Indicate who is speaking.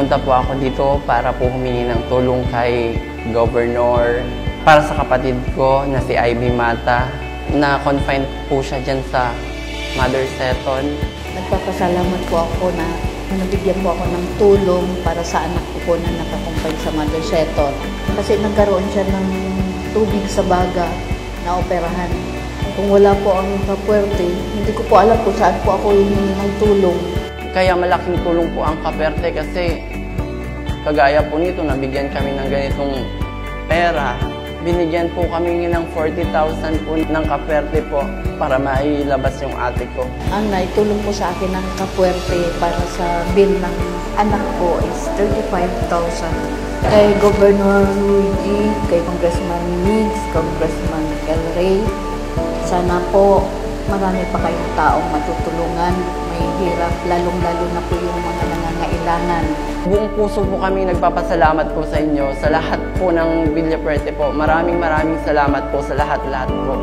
Speaker 1: Pumunta po ako dito para po humingi ng tulong kay Governor para sa kapatid ko na si Ivy Mata na confined po siya dyan sa Mother Seton.
Speaker 2: Nagpapasalamat po ako na nabigyan po ako ng tulong para sa anak ko po na nakakumpay sa Mother Seton. Kasi nagkaroon siya ng tubig sa baga na operahan. Kung wala po ang Kapuerte, hindi ko po alam kung saan po ako hihingi ng tulong.
Speaker 1: Kaya malaking tulong po ang Kapuerte kasi kagaya po nito, nabigyan kami ng ganitong pera. Binigyan po kami ng 40,000 po ng Kapuerte po para mailabas yung ate ko.
Speaker 2: Ang naitulong po sa akin ng Kapuerte para sa bill ng anak ko is 35,000. Kay Governor Luigi, kay Congressman Migs, Congressman El Rey, sana po marami pa kayong taong matutulungan. May hirap, lalong-lalo na po yung mga nangangailangan.
Speaker 1: Buong puso po kami nagpapasalamat po sa inyo, sa lahat po ng Villafuerte po. Maraming salamat po sa lahat-lahat po.